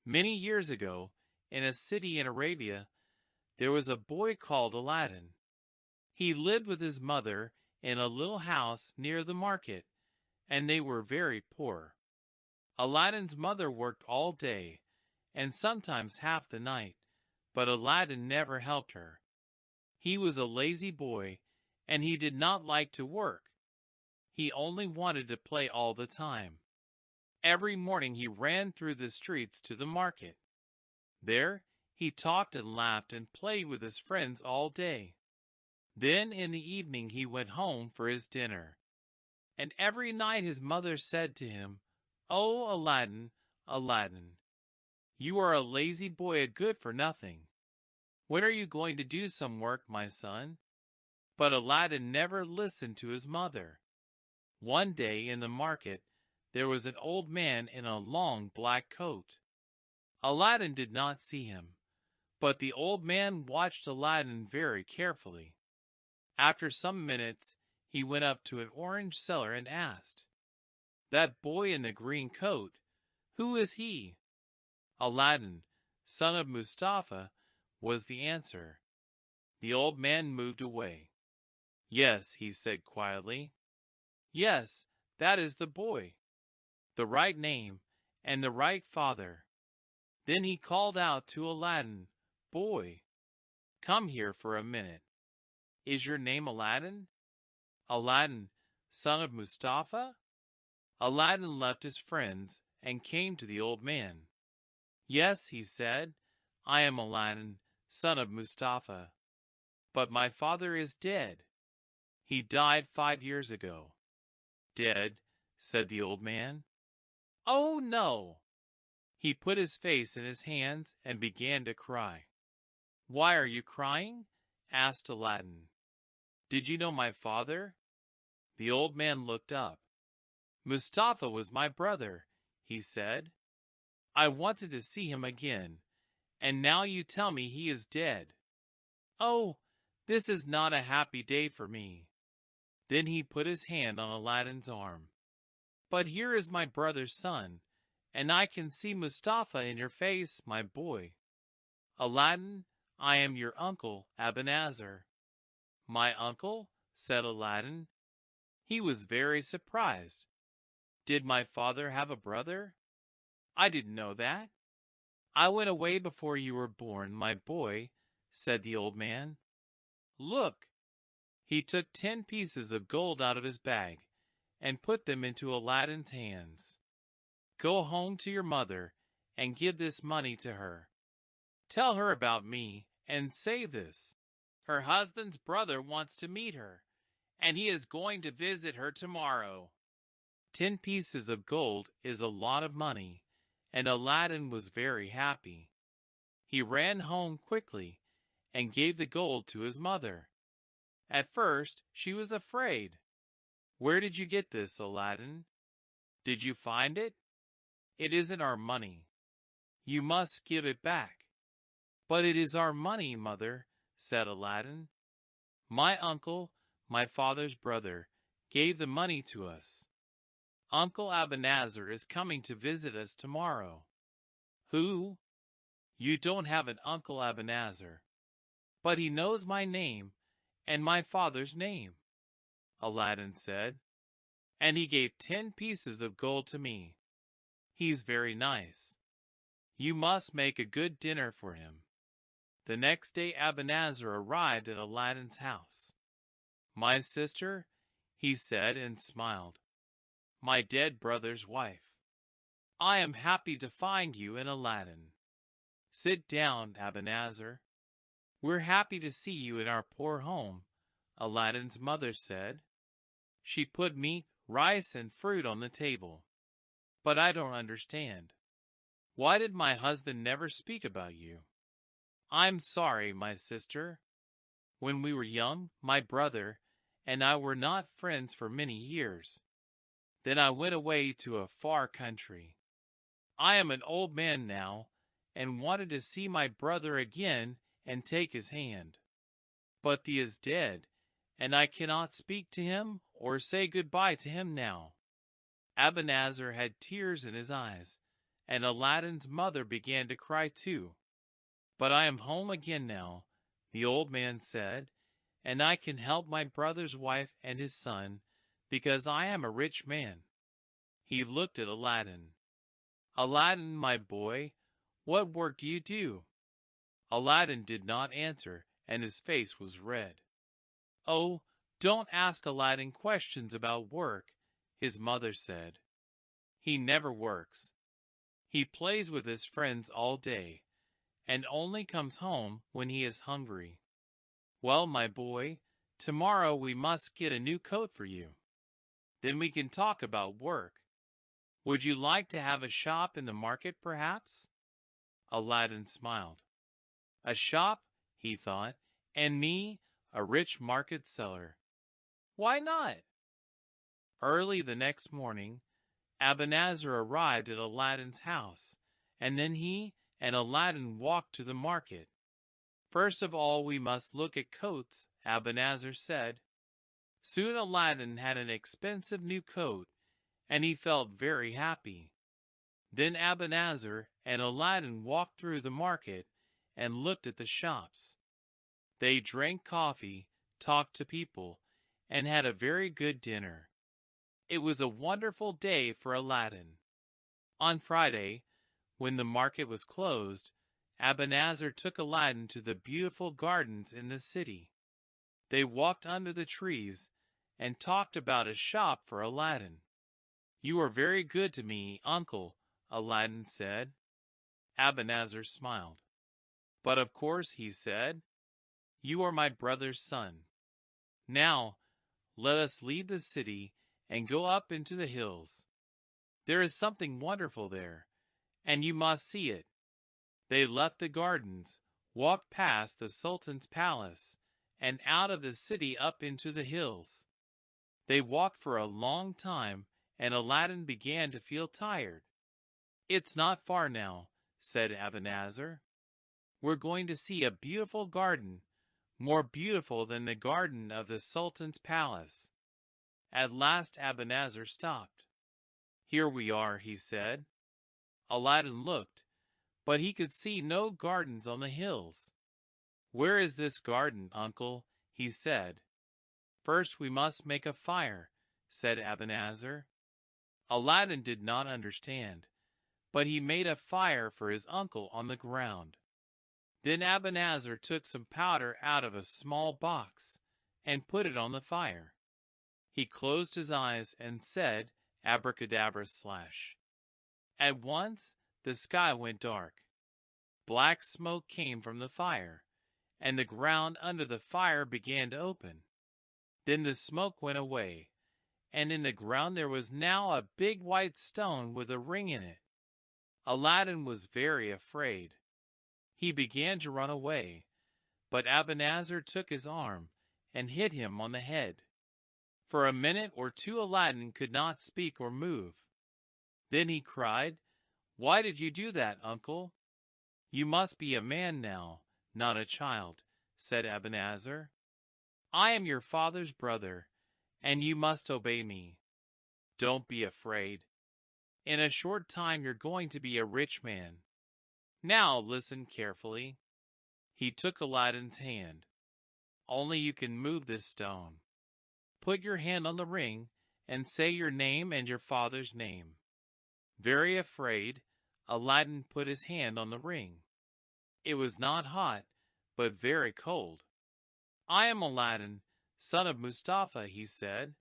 Many years ago, in a city in Arabia, there was a boy called Aladdin. He lived with his mother in a little house near the market, and they were very poor. Aladdin's mother worked all day, and sometimes half the night, but Aladdin never helped her. He was a lazy boy, and he did not like to work. He only wanted to play all the time. Every morning he ran through the streets to the market. There, he talked and laughed and played with his friends all day. Then in the evening he went home for his dinner. And every night his mother said to him, "Oh, Aladdin, Aladdin, you are a lazy boy, a good for nothing. When are you going to do some work, my son?" But Aladdin never listened to his mother. One day in the market, there was an old man in a long black coat. Aladdin did not see him, but the old man watched Aladdin very carefully. After some minutes, he went up to an orange seller and asked, "That boy in the green coat, who is he?" "Aladdin, son of Mustafa," was the answer. The old man moved away. "Yes," he said quietly. "Yes, that is the boy. The right name and the right father." Then he called out to Aladdin, "Boy, come here for a minute. Is your name Aladdin? Aladdin, son of Mustafa?" Aladdin left his friends and came to the old man. "Yes," he said, "I am Aladdin, son of Mustafa. But my father is dead. He died 5 years ago." "Dead?" said the old man. "Oh, no!" He put his face in his hands and began to cry. "Why are you crying?" asked Aladdin. "Did you know my father?" The old man looked up. "Mustafa was my brother," he said. "I wanted to see him again, and now you tell me he is dead. Oh, this is not a happy day for me." Then he put his hand on Aladdin's arm. "But here is my brother's son, and I can see Mustafa in your face, my boy. Aladdin, I am your uncle, Abanazar." "My uncle?" said Aladdin. He was very surprised. "Did my father have a brother? I didn't know that." "I went away before you were born, my boy," said the old man. "Look!" He took 10 pieces of gold out of his bag and put them into Aladdin's hands. "Go home to your mother and give this money to her. Tell her about me and say this: her husband's brother wants to meet her, and he is going to visit her tomorrow." 10 pieces of gold is a lot of money, and Aladdin was very happy. He ran home quickly and gave the gold to his mother. At first, she was afraid. "Where did you get this, Aladdin? Did you find it? It isn't our money. You must give it back." "But it is our money, mother," said Aladdin. "My uncle, my father's brother, gave the money to us. Uncle Abanazar is coming to visit us tomorrow." "Who? You don't have an Uncle Abanazar." "But he knows my name and my father's name," Aladdin said. "And he gave 10 pieces of gold to me. He's very nice. You must make a good dinner for him." The next day Abanazar arrived at Aladdin's house. "My sister," he said and smiled. "My dead brother's wife. I am happy to find you in Aladdin." "Sit down, Abanazar. We're happy to see you in our poor home," Aladdin's mother said. She put meat, rice, and fruit on the table. "But I don't understand. Why did my husband never speak about you?" "I'm sorry, my sister. When we were young, my brother and I were not friends for many years. Then I went away to a far country. I am an old man now, and wanted to see my brother again and take his hand. But he is dead, and I cannot speak to him or say goodbye to him now." Abanazar had tears in his eyes, and Aladdin's mother began to cry too. "But I am home again now," the old man said, "and I can help my brother's wife and his son, because I am a rich man." He looked at Aladdin. "Aladdin, my boy, what work do you do?" Aladdin did not answer, and his face was red. "Oh, don't ask Aladdin questions about work," his mother said. "He never works. He plays with his friends all day, and only comes home when he is hungry. Well, my boy, tomorrow we must get a new coat for you. Then we can talk about work. Would you like to have a shop in the market, perhaps?" Aladdin smiled. A shop, he thought, and me, a rich market seller. Why not? Early the next morning, Abanazar arrived at Aladdin's house, and then he and Aladdin walked to the market. "First of all, we must look at coats," Abanazar said. Soon Aladdin had an expensive new coat, and he felt very happy. Then Abanazar and Aladdin walked through the market and looked at the shops. They drank coffee, talked to people, and had a very good dinner. It was a wonderful day for Aladdin. On Friday, when the market was closed, Abanazar took Aladdin to the beautiful gardens in the city. They walked under the trees and talked about a shop for Aladdin. "You are very good to me, uncle," Aladdin said. Abanazar smiled. "But of course," he said, "you are my brother's son. Now, let us leave the city and go up into the hills. There is something wonderful there, and you must see it." They left the gardens, walked past the Sultan's palace, and out of the city up into the hills. They walked for a long time, and Aladdin began to feel tired. "It's not far now," said Abanazar. "We're going to see a beautiful garden, more beautiful than the garden of the Sultan's palace." At last Abanazar stopped. "Here we are," he said. Aladdin looked, but he could see no gardens on the hills. "Where is this garden, uncle?" he said. "First we must make a fire," said Abanazar. Aladdin did not understand, but he made a fire for his uncle on the ground. Then Abanazar took some powder out of a small box and put it on the fire. He closed his eyes and said, "Abracadabra slash." At once the sky went dark. Black smoke came from the fire, and the ground under the fire began to open. Then the smoke went away, and in the ground there was now a big white stone with a ring in it. Aladdin was very afraid. He began to run away, but Abanazar took his arm and hit him on the head. For a minute or two Aladdin could not speak or move. Then he cried, "Why did you do that, uncle?" "You must be a man now, not a child," said Abanazar. "I am your father's brother, and you must obey me. Don't be afraid. In a short time you're going to be a rich man. Now listen carefully." He took Aladdin's hand. "Only you can move this stone. Put your hand on the ring and say your name and your father's name." Very afraid, Aladdin put his hand on the ring. It was not hot, but very cold. "I am Aladdin, son of Mustafa," he said.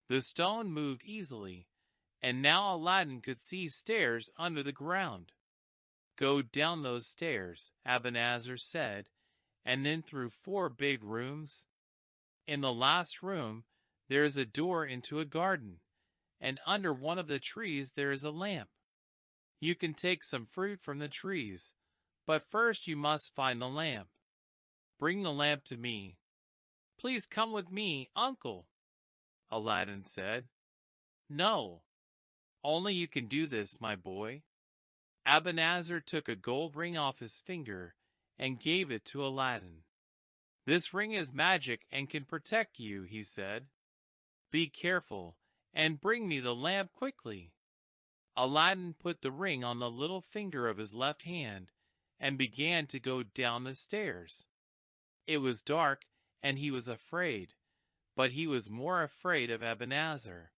The stone moved easily, and now Aladdin could see stairs under the ground. "Go down those stairs," Abanazar said, and then through 4 big rooms. In the last room there is a door into a garden, and under one of the trees there is a lamp. You can take some fruit from the trees, but first you must find the lamp. Bring the lamp to me." "Please come with me, uncle," Aladdin said. "No, only you can do this, my boy." Abanazar took a gold ring off his finger and gave it to Aladdin. "This ring is magic and can protect you," he said. "Be careful and bring me the lamp quickly." Aladdin put the ring on the little finger of his left hand and began to go down the stairs. It was dark and he was afraid, but he was more afraid of Ebenezer.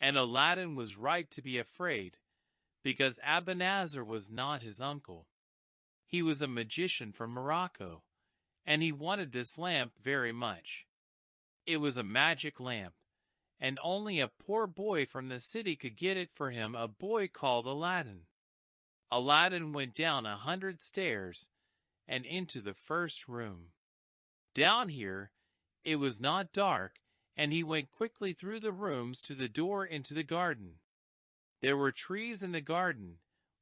And Aladdin was right to be afraid, because Ebenezer was not his uncle. He was a magician from Morocco, and he wanted this lamp very much. It was a magic lamp, and only a poor boy from the city could get it for him, a boy called Aladdin. Aladdin went down 100 stairs and into the first room. Down here, it was not dark, and he went quickly through the rooms to the door into the garden. There were trees in the garden,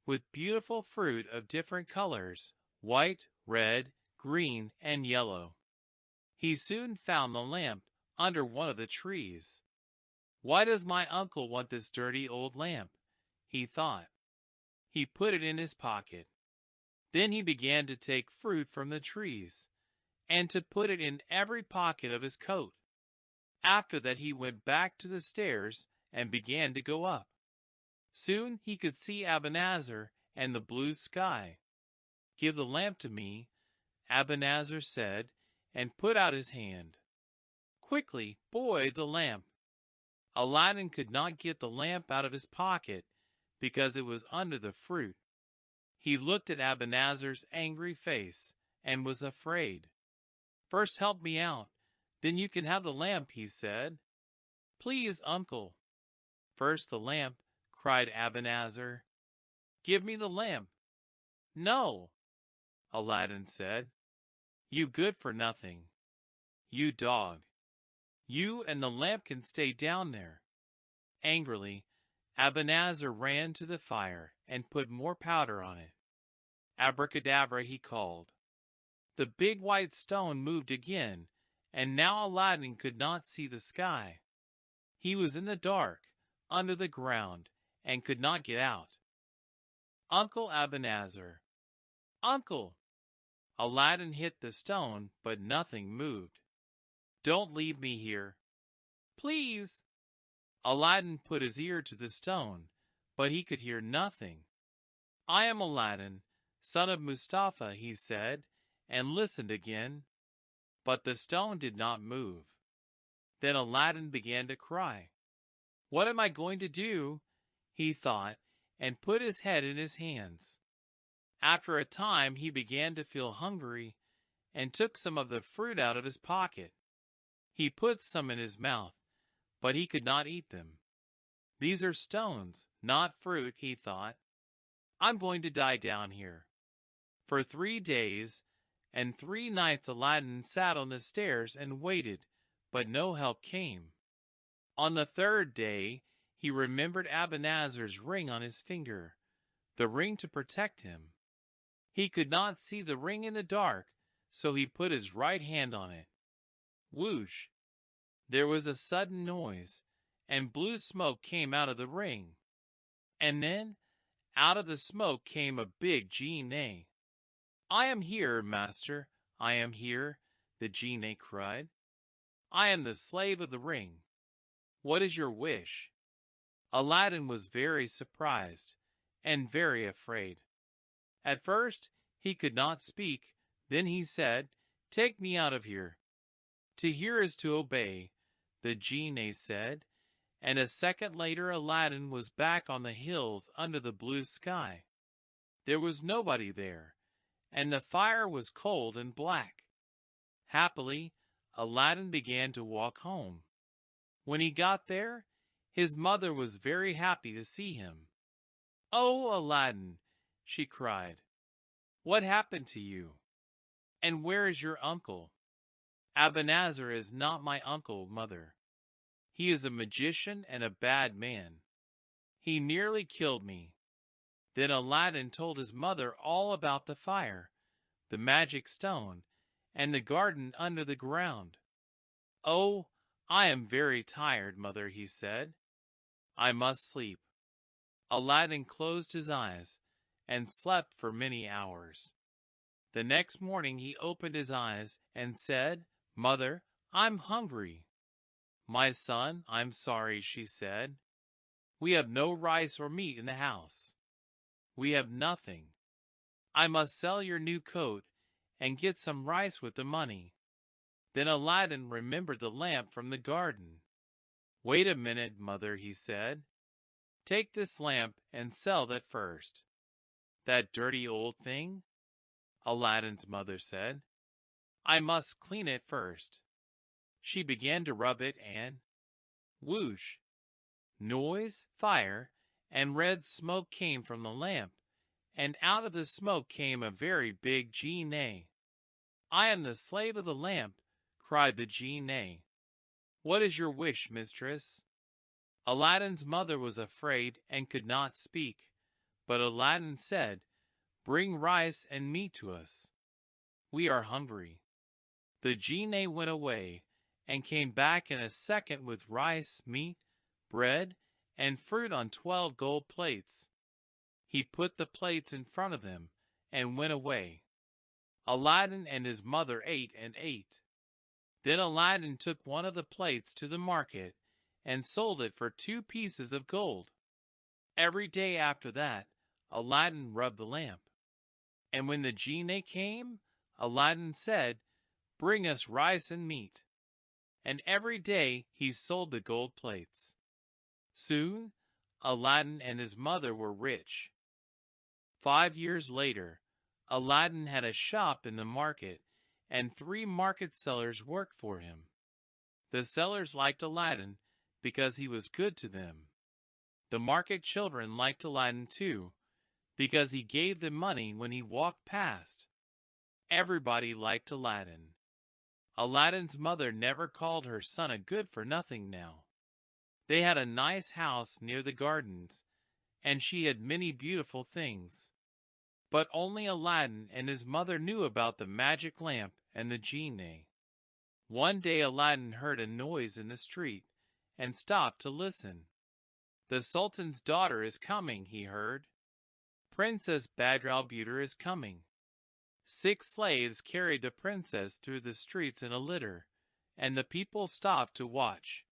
with beautiful fruit of different colors, white, red, green, and yellow. He soon found the lamp under one of the trees. "Why does my uncle want this dirty old lamp?" he thought. He put it in his pocket. Then he began to take fruit from the trees, and to put it in every pocket of his coat. After that he went back to the stairs and began to go up. Soon he could see Ebenezer and the blue sky. "Give the lamp to me," Ebenezer said, and put out his hand. "Quickly, boy, the lamp." Aladdin could not get the lamp out of his pocket because it was under the fruit. He looked at Ebenezer's angry face and was afraid. "First help me out, then you can have the lamp," he said. "Please, uncle." "First the lamp," cried Ebenezer. "Give me the lamp." "No," Aladdin said. "You good for nothing. You dog. You and the lamp can stay down there." Angrily, Ebenezer ran to the fire and put more powder on it. "Abracadabra," he called. The big white stone moved again, and now Aladdin could not see the sky. He was in the dark, under the ground, and could not get out. "Uncle Ebenezer! Uncle!" Aladdin hit the stone, but nothing moved. "Don't leave me here." "Please!" Aladdin put his ear to the stone, but he could hear nothing. "I am Aladdin, son of Mustafa," he said, and listened again. But the stone did not move. Then Aladdin began to cry. "What am I going to do?" he thought, and put his head in his hands. After a time he began to feel hungry, and took some of the fruit out of his pocket. He put some in his mouth, but he could not eat them. "These are stones, not fruit," he thought. "I'm going to die down here." For 3 days and 3 nights Aladdin sat on the stairs and waited, but no help came. On the 3rd day he remembered Ebenezer's ring on his finger, the ring to protect him. He could not see the ring in the dark, so he put his right hand on it. Whoosh! There was a sudden noise, and blue smoke came out of the ring. And then, out of the smoke came a big genie. "I am here, master, I am here," the genie cried. "I am the slave of the ring. What is your wish?" Aladdin was very surprised and very afraid. At first he could not speak, then he said, "Take me out of here." "To hear is to obey," the genie said, and a second later Aladdin was back on the hills under the blue sky. There was nobody there, and the fire was cold and black. Happily, Aladdin began to walk home. When he got there, his mother was very happy to see him. "Oh, Aladdin!" she cried. "What happened to you? And where is your uncle?" "Ebenezer is not my uncle, mother. He is a magician and a bad man. He nearly killed me." Then Aladdin told his mother all about the fire, the magic stone, and the garden under the ground. "Oh, I am very tired, mother," he said. "I must sleep." Aladdin closed his eyes and slept for many hours. The next morning he opened his eyes and said, "Mother, I'm hungry." "My son, I'm sorry," she said. We have no rice or meat in the house. We have nothing. I must sell your new coat and get some rice with the money." Then Aladdin remembered the lamp from the garden. "Wait a minute, mother," he said. "Take this lamp and sell that first." "That dirty old thing?" Aladdin's mother said. "I must clean it first." She began to rub it and whoosh! Noise, fire, and red smoke came from the lamp, and out of the smoke came a very big genie. "I am the slave of the lamp," cried the genie. "What is your wish, mistress?" Aladdin's mother was afraid and could not speak, but Aladdin said, "Bring rice and meat to us. We are hungry." The genie went away and came back in a second with rice, meat, bread, and fruit on 12 gold plates. He put the plates in front of them and went away. Aladdin and his mother ate and ate. Then Aladdin took one of the plates to the market and sold it for 2 pieces of gold. Every day after that, Aladdin rubbed the lamp. And when the genie came, Aladdin said, "Bring us rice and meat." And every day he sold the gold plates. Soon, Aladdin and his mother were rich. 5 years later, Aladdin had a shop in the market, and 3 market sellers worked for him. The sellers liked Aladdin because he was good to them. The market children liked Aladdin too, because he gave them money when he walked past. Everybody liked Aladdin. Aladdin's mother never called her son a good-for-nothing now. They had a nice house near the gardens, and she had many beautiful things. But only Aladdin and his mother knew about the magic lamp and the genie. One day Aladdin heard a noise in the street and stopped to listen. "The Sultan's daughter is coming," he heard. "Princess Badrulbudur is coming." 6 slaves carried the princess through the streets in a litter, and the people stopped to watch.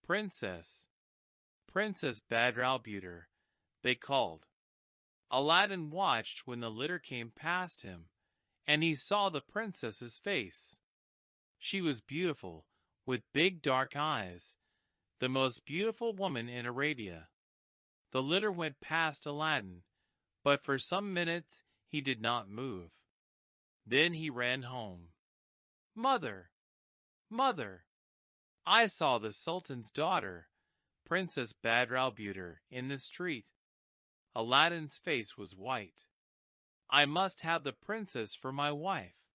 "Princess, Princess Badrulbudur," they called. Aladdin watched when the litter came past him, and he saw the princess's face. She was beautiful, with big dark eyes, the most beautiful woman in Arabia. The litter went past Aladdin, but for some minutes he did not move. Then he ran home. "Mother, mother, I saw the Sultan's daughter, Princess Badrulbudur, in the street." Aladdin's face was white. "I must have the princess for my wife."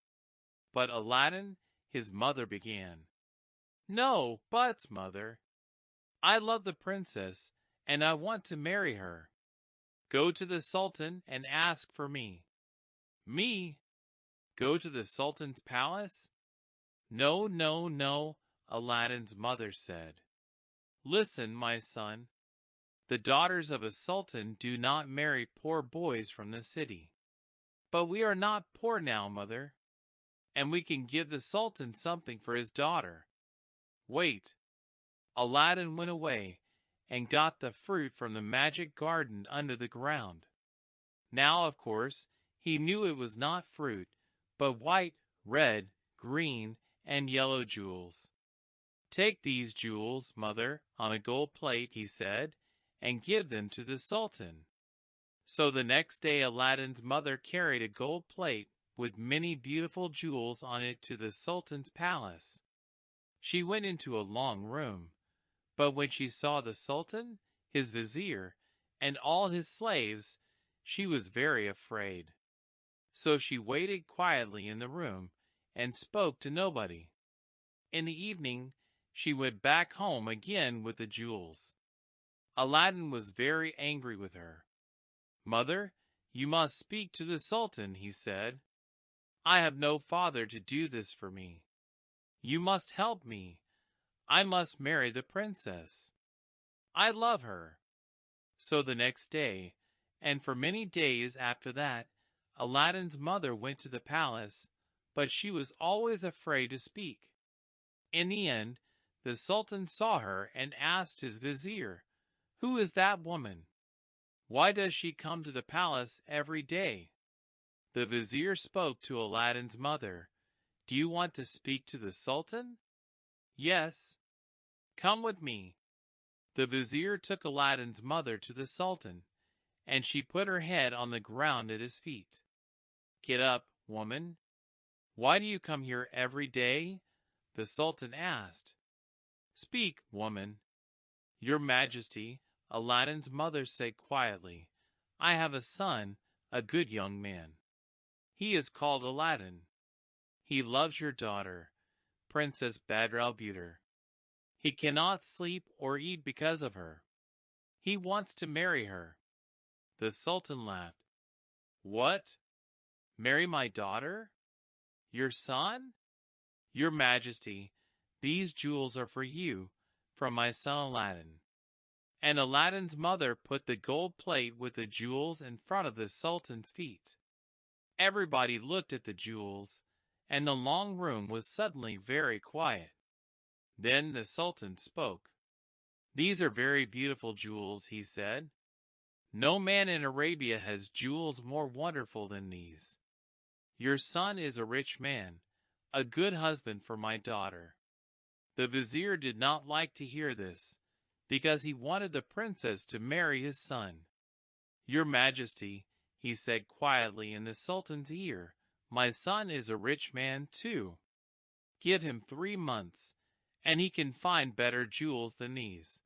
"But Aladdin," his mother began. "No buts, mother. I love the princess, and I want to marry her. Go to the Sultan and ask for me." "Me? Go to the Sultan's palace?" "No, no, no," Aladdin's mother said. "Listen, my son. The daughters of a sultan do not marry poor boys from the city." "But we are not poor now, mother, and we can give the sultan something for his daughter." "Wait." Aladdin went away and got the fruit from the magic garden under the ground. Now, of course, he knew it was not fruit, but white, red, green, and yellow jewels. "Take these jewels, mother, on a gold plate," he said, "and give them to the sultan." So the next day Aladdin's mother carried a gold plate with many beautiful jewels on it to the sultan's palace. She went into a long room, but when she saw the sultan, his vizier, and all his slaves, she was very afraid. So she waited quietly in the room and spoke to nobody. In the evening, she went back home again with the jewels. Aladdin was very angry with her. "Mother, you must speak to the sultan," he said. "I have no father to do this for me. You must help me. I must marry the princess. I love her." So the next day, and for many days after that, Aladdin's mother went to the palace, but she was always afraid to speak. In the end, the sultan saw her and asked his vizier, Who is that woman? Why does she come to the palace every day? The vizier spoke to Aladdin's mother. Do you want to speak to the Sultan? Yes. Come with me. The vizier took Aladdin's mother to the Sultan, and she put her head on the ground at his feet. Get up, woman. Why do you come here every day? The Sultan asked. Speak, woman. Your Majesty, Aladdin's mother said quietly, I have a son, a good young man. He is called Aladdin. He loves your daughter, Princess Badr-al-Budur. He cannot sleep or eat because of her. He wants to marry her. The Sultan laughed. What? Marry my daughter? Your son? Your Majesty, these jewels are for you, from my son Aladdin. And Aladdin's mother put the gold plate with the jewels in front of the Sultan's feet. Everybody looked at the jewels, and the long room was suddenly very quiet. Then the Sultan spoke. These are very beautiful jewels, he said. No man in Arabia has jewels more wonderful than these. Your son is a rich man, a good husband for my daughter. The vizier did not like to hear this, because he wanted the princess to marry his son. Your Majesty, he said quietly in the Sultan's ear, my son is a rich man too. Give him 3 months, and he can find better jewels than these.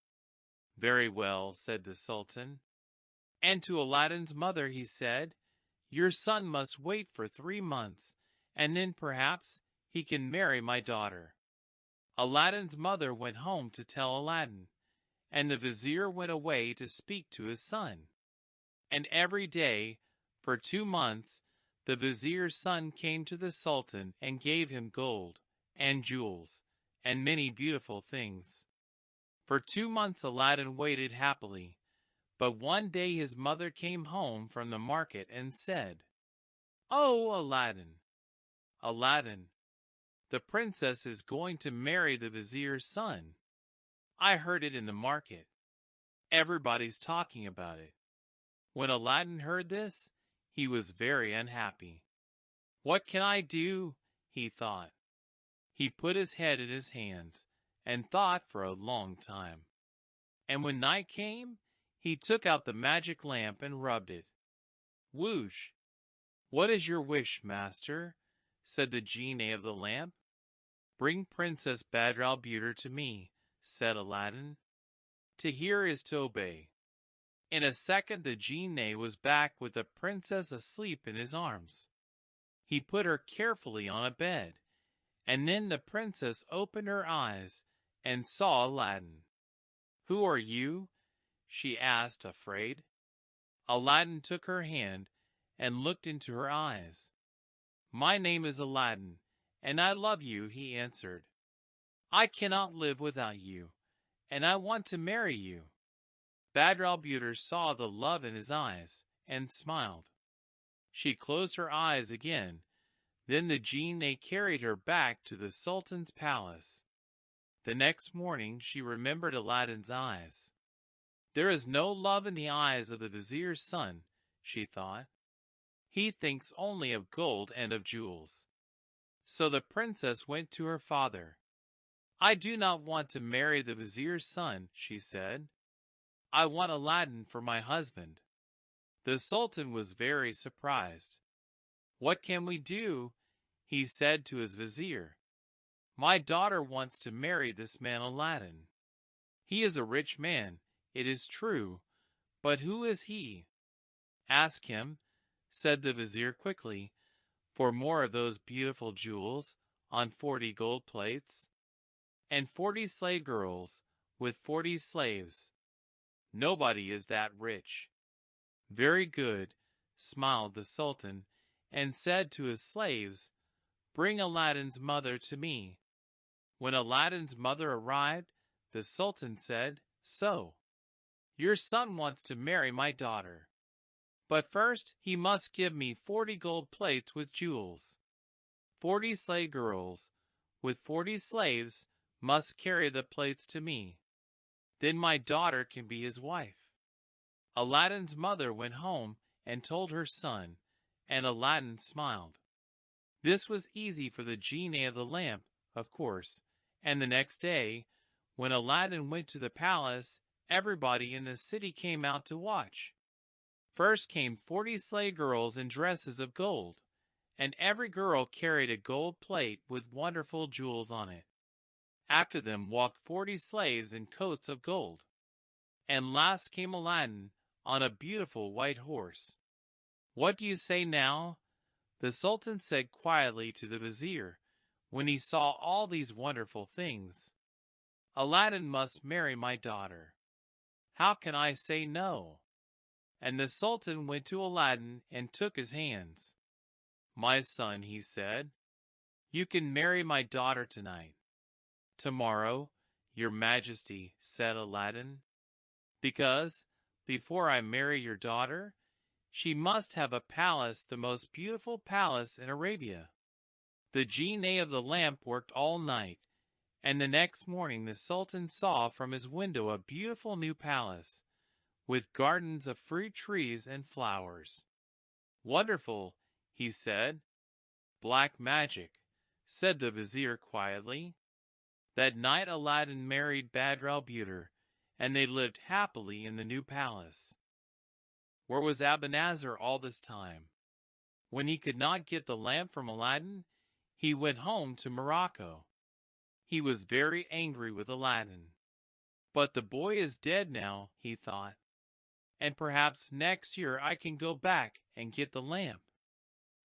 Very well, said the Sultan. And to Aladdin's mother he said, your son must wait for 3 months, and then perhaps he can marry my daughter. Aladdin's mother went home to tell Aladdin, and the vizier went away to speak to his son. And every day, for 2 months, the vizier's son came to the Sultan and gave him gold, and jewels, and many beautiful things. For 2 months Aladdin waited happily, but one day his mother came home from the market and said, Oh, Aladdin, Aladdin, the princess is going to marry the vizier's son. I heard it in the market. Everybody's talking about it. When Aladdin heard this, he was very unhappy. What can I do? He thought. He put his head in his hands and thought for a long time. And when night came, he took out the magic lamp and rubbed it. Whoosh! What is your wish, master? Said the genie of the lamp. Bring Princess Badr-al-Budur to me, said Aladdin. To hear is to obey. In a second the genie was back with the princess asleep in his arms. He put her carefully on a bed, and then the princess opened her eyes and saw Aladdin. Who are you? She asked, afraid. Aladdin took her hand and looked into her eyes. My name is Aladdin, and I love you, he answered. I cannot live without you, and I want to marry you. Badr-al-Budur saw the love in his eyes and smiled. She closed her eyes again. Then the genie carried her back to the Sultan's palace. The next morning she remembered Aladdin's eyes. There is no love in the eyes of the vizier's son, she thought. He thinks only of gold and of jewels. So the princess went to her father. I do not want to marry the vizier's son, she said. I want Aladdin for my husband. The Sultan was very surprised. What can we do? He said to his vizier. My daughter wants to marry this man Aladdin. He is a rich man, it is true, but who is he? Ask him, said the vizier quickly, for more of those beautiful jewels on 40 gold plates, and 40 slave girls with 40 slaves. Nobody is that rich. Very good, smiled the Sultan, and said to his slaves, Bring Aladdin's mother to me. When Aladdin's mother arrived, the Sultan said, So, your son wants to marry my daughter. But first he must give me 40 gold plates with jewels. 40 slave girls with 40 slaves must carry the plates to me. Then my daughter can be his wife." Aladdin's mother went home and told her son, and Aladdin smiled. This was easy for the genie of the lamp, of course, and the next day, when Aladdin went to the palace, everybody in the city came out to watch. First came 40 slave girls in dresses of gold, and every girl carried a gold plate with wonderful jewels on it. After them walked 40 slaves in coats of gold. And last came Aladdin on a beautiful white horse. "What do you say now?" the Sultan said quietly to the vizier when he saw all these wonderful things. "Aladdin must marry my daughter. How can I say no?" And the Sultan went to Aladdin and took his hands. "My son," he said, "you can marry my daughter tonight." "Tomorrow, your Majesty," said Aladdin, "because, before I marry your daughter, she must have a palace, the most beautiful palace in Arabia." The genie of the lamp worked all night, and the next morning the Sultan saw from his window a beautiful new palace, with gardens of fruit trees and flowers. "Wonderful," he said. "Black magic," said the vizier quietly. That night Aladdin married Badr-al-Budur, and they lived happily in the new palace. Where was Abanazar all this time? When he could not get the lamp from Aladdin, he went home to Morocco. He was very angry with Aladdin. "But the boy is dead now," he thought, "and perhaps next year I can go back and get the lamp."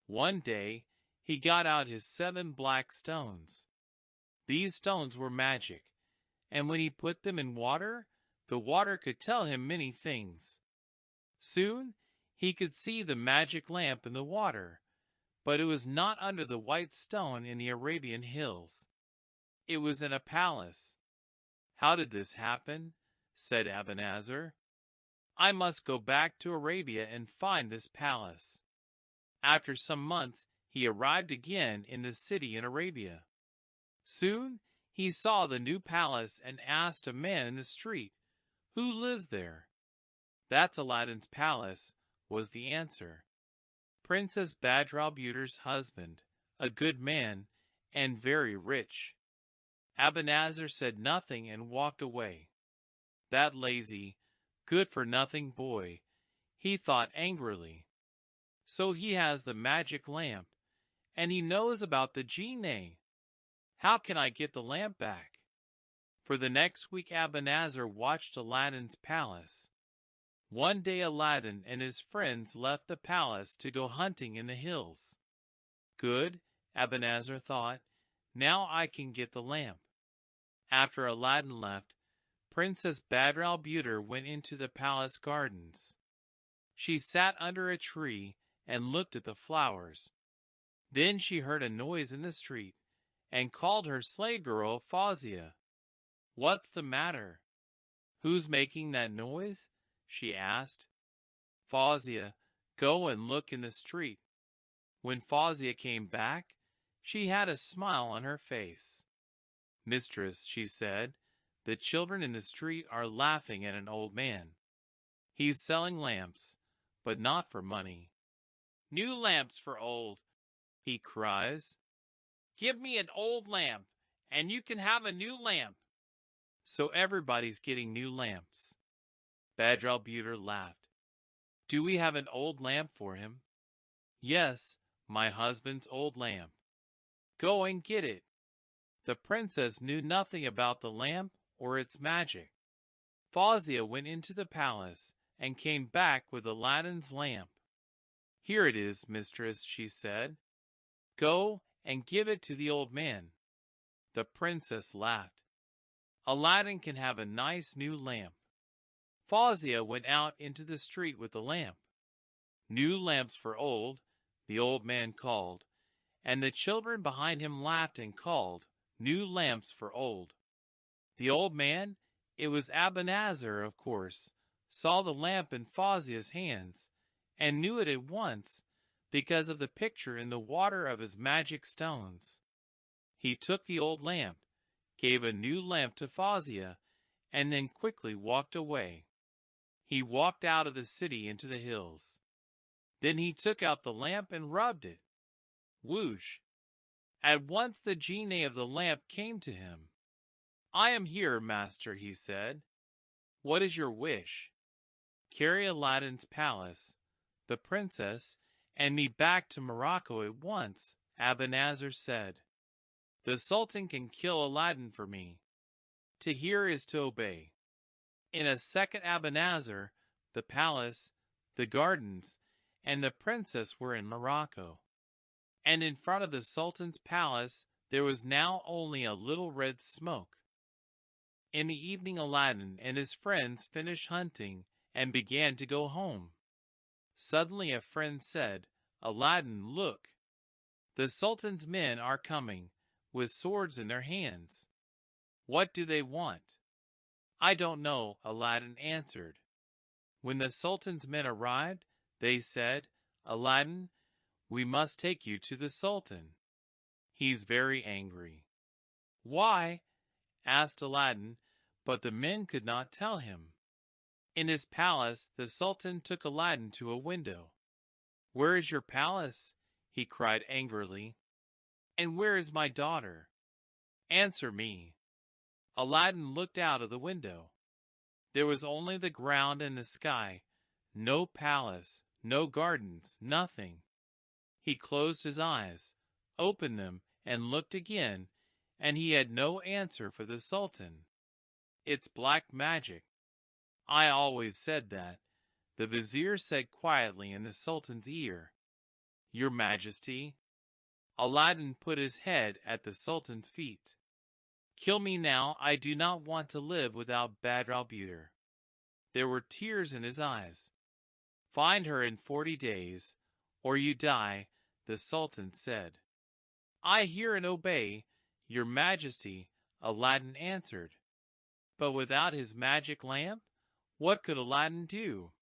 One day, he got out his 7 black stones. These stones were magic, and when he put them in water, the water could tell him many things. Soon, he could see the magic lamp in the water, but it was not under the white stone in the Arabian hills. It was in a palace. "How did this happen?" said Abanazar. "I must go back to Arabia and find this palace." After some months, he arrived again in the city in Arabia. Soon, he saw the new palace and asked a man in the street, "Who lives there?" "That's Aladdin's palace," was the answer. "Princess Badr-al-Budur's husband, a good man, and very rich." Abanazar said nothing and walked away. That lazy, good-for-nothing boy, he thought angrily. So he has the magic lamp, and he knows about the genie. How can I get the lamp back? For the next week Abanazar watched Aladdin's palace. One day Aladdin and his friends left the palace to go hunting in the hills. "Good," Abanazar thought, "now I can get the lamp." After Aladdin left, Princess Badr-al-Budur went into the palace gardens. She sat under a tree and looked at the flowers. Then she heard a noise in the street and called her slave girl Fawzia. "What's the matter? Who's making that noise?" she asked. "Fawzia, go and look in the street." When Fawzia came back, she had a smile on her face. "Mistress," she said, "the children in the street are laughing at an old man. He's selling lamps, but not for money. 'New lamps for old,' he cries. 'Give me an old lamp, and you can have a new lamp.' So everybody's getting new lamps." Badr-al-Budur laughed. "Do we have an old lamp for him?" "Yes, my husband's old lamp." "Go and get it." The princess knew nothing about the lamp or its magic. Fawzia went into the palace and came back with Aladdin's lamp. "Here it is, mistress," she said. "Go and give it to the old man." The princess laughed. "Aladdin can have a nice new lamp." Fawzia went out into the street with the lamp. "New lamps for old," the old man called, and the children behind him laughed and called, "New lamps for old." The old man, it was Abanazar, of course, saw the lamp in Fawzia's hands, and knew it at once because of the picture in the water of his magic stones. He took the old lamp, gave a new lamp to Fawzia, and then quickly walked away. He walked out of the city into the hills. Then he took out the lamp and rubbed it. Whoosh! At once the genie of the lamp came to him. "I am here, master," he said. "What is your wish?" "Carry Aladdin's palace, the princess, and me back to Morocco at once," Abanazar said. "The Sultan can kill Aladdin for me. To hear is to obey." In a second Abanazar, the palace, the gardens, and the princess were in Morocco. And in front of the Sultan's palace there was now only a little red smoke. In the evening Aladdin and his friends finished hunting and began to go home. Suddenly a friend said, "Aladdin, look! The Sultan's men are coming, with swords in their hands. What do they want?" "I don't know," Aladdin answered. When the Sultan's men arrived, they said, "Aladdin, we must take you to the Sultan. He's very angry." "Why?" asked Aladdin, but the men could not tell him. In his palace, the Sultan took Aladdin to a window. "Where is your palace?" he cried angrily. "And where is my daughter? Answer me." Aladdin looked out of the window. There was only the ground and the sky, no palace, no gardens, nothing. He closed his eyes, opened them, and looked again, and he had no answer for the Sultan. "It's black magic." "I always said that," the vizier said quietly in the Sultan's ear. "Your Majesty." Aladdin put his head at the Sultan's feet. "Kill me now, I do not want to live without Badrulbudur." There were tears in his eyes. "Find her in 40 days, or you die," the Sultan said. "I hear and obey, your Majesty," Aladdin answered. But without his magic lamp, what could Aladdin do?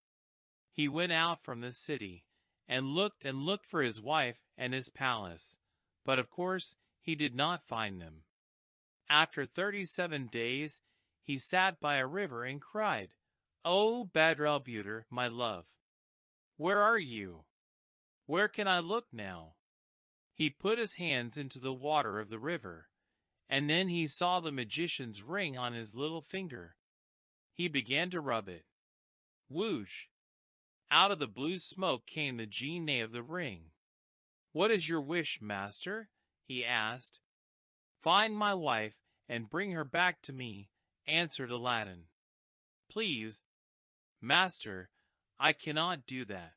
He went out from the city, and looked for his wife and his palace, but of course he did not find them. After 37 days, he sat by a river and cried, "Oh, Badrulbudur, my love, where are you? Where can I look now?" He put his hands into the water of the river, and then he saw the magician's ring on his little finger. He began to rub it. Whoosh! Out of the blue smoke came the genie of the ring. "What is your wish, master?" he asked. "Find my wife and bring her back to me," answered Aladdin. "Please, master, I cannot do that.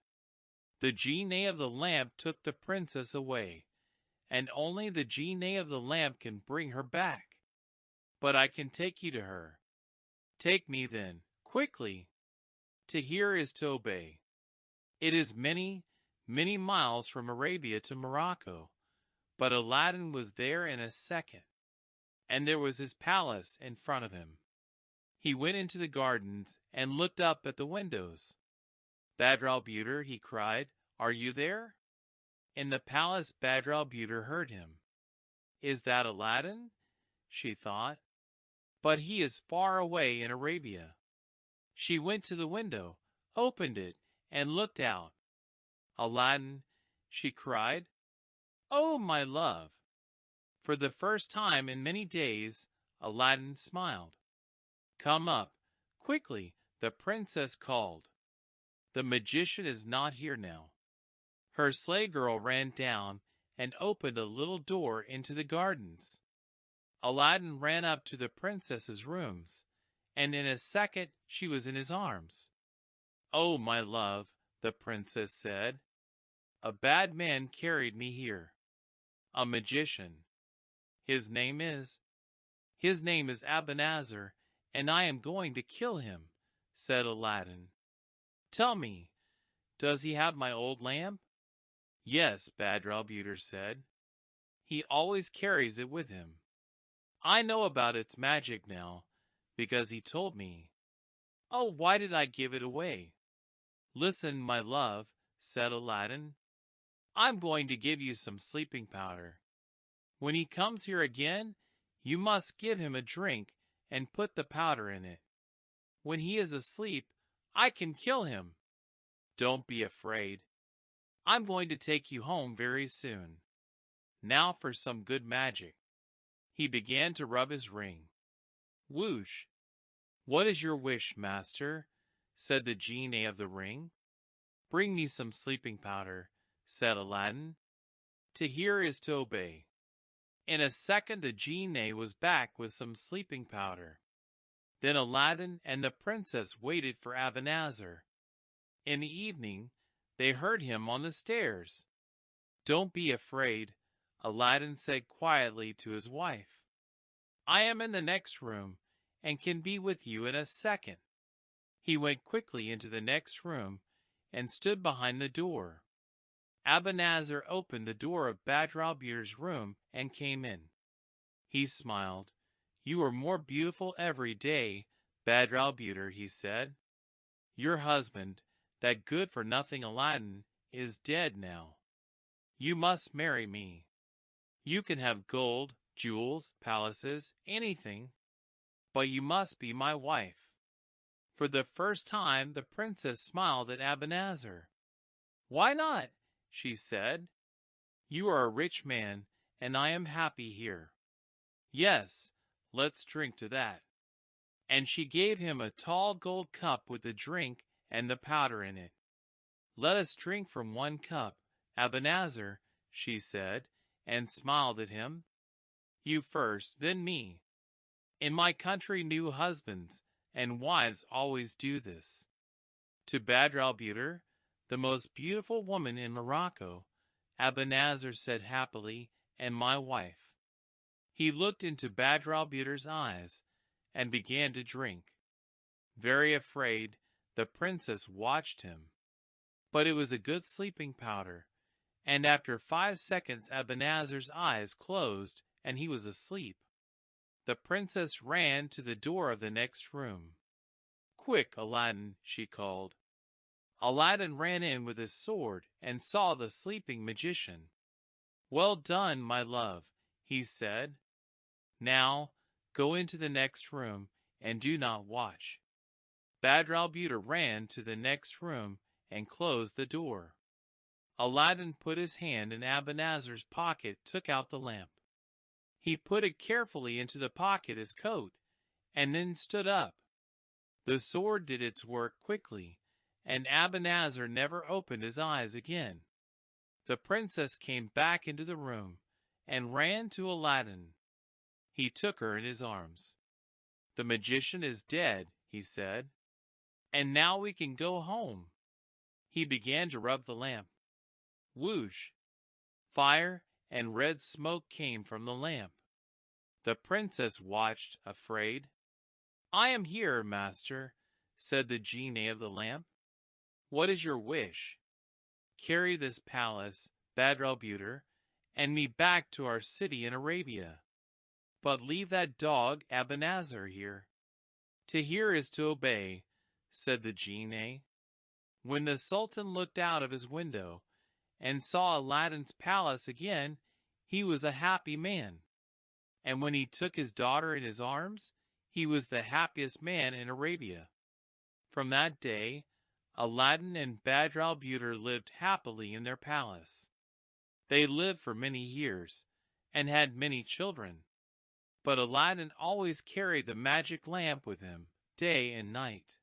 The genie of the lamp took the princess away, and only the genie of the lamp can bring her back. But I can take you to her." "Take me then, quickly." To hear is to obey. It is many, many miles from Arabia to Morocco, but Aladdin was there in a second, and there was his palace in front of him. He went into the gardens and looked up at the windows. "Badrulbudur," he cried, "are you there?" In the palace Badrulbudur heard him. "Is that Aladdin?" she thought. "But he is far away in Arabia." She went to the window, opened it, and looked out. "Aladdin," she cried, "oh, my love!" For the first time in many days, Aladdin smiled. "Come up, quickly," the princess called. "The magician is not here now." Her slave girl ran down and opened a little door into the gardens. Aladdin ran up to the princess's rooms, and in a second she was in his arms. "Oh, my love," the princess said, "a bad man carried me here. A magician. His name is Abanazar, and I am going to kill him," said Aladdin. "Tell me, does he have my old lamp?" "Yes," Badrulbudur said. "He always carries it with him. I know about its magic now, because he told me. Oh, why did I give it away?" "Listen, my love," said Aladdin. "I'm going to give you some sleeping powder. When he comes here again, you must give him a drink and put the powder in it. When he is asleep, I can kill him. Don't be afraid. I'm going to take you home very soon. Now for some good magic." He began to rub his ring. Whoosh! "What is your wish, master?" said the genie of the ring. "Bring me some sleeping powder," said Aladdin. "To hear is to obey." In a second the genie was back with some sleeping powder. Then Aladdin and the princess waited for Abanazar. In the evening, they heard him on the stairs. "Don't be afraid," Aladdin said quietly to his wife. "I am in the next room and can be with you in a second." He went quickly into the next room and stood behind the door. Abanazar opened the door of Badrulbuter's room and came in. He smiled. "You are more beautiful every day, Badrulbuter," he said. "Your husband, that good-for-nothing Aladdin, is dead now. You must marry me. You can have gold, jewels, palaces, anything, but you must be my wife." For the first time the princess smiled at Abanazar. "Why not?" she said. "You are a rich man, and I am happy here." "Yes, let's drink to that." And she gave him a tall gold cup with the drink and the powder in it. "Let us drink from one cup, Abanazar," she said, and smiled at him. "You first, then me. In my country new husbands and wives always do this." To Badrulbuter, the most beautiful woman in Morocco, Abanazar said happily, "And my wife." He looked into Badrulbuter's eyes and began to drink. Very afraid, the princess watched him. But it was a good sleeping powder, and after 5 seconds Abanazar's eyes closed and he was asleep. The princess ran to the door of the next room. "Quick, Aladdin," she called. Aladdin ran in with his sword and saw the sleeping magician. "Well done, my love," he said. "Now go into the next room and do not watch." Badrulbuter ran to the next room and closed the door. Aladdin put his hand in Abanazar's pocket, took out the lamp. He put it carefully into the pocket of his coat, and then stood up. The sword did its work quickly, and Abanazar never opened his eyes again. The princess came back into the room and ran to Aladdin. He took her in his arms. "The magician is dead," he said, "and now we can go home." He began to rub the lamp. Whoosh! Fire and red smoke came from the lamp. The princess watched, afraid. "I am here, master," said the genie of the lamp. "What is your wish?" "Carry this palace, Badrulbuter, and me back to our city in Arabia. But leave that dog Abanazar here." "To hear is to obey," said the genie. When the Sultan looked out of his window and saw Aladdin's palace again, he was a happy man. And when he took his daughter in his arms, he was the happiest man in Arabia. From that day, Aladdin and Badrulbuter lived happily in their palace. They lived for many years and had many children. But Aladdin always carried the magic lamp with him, day and night.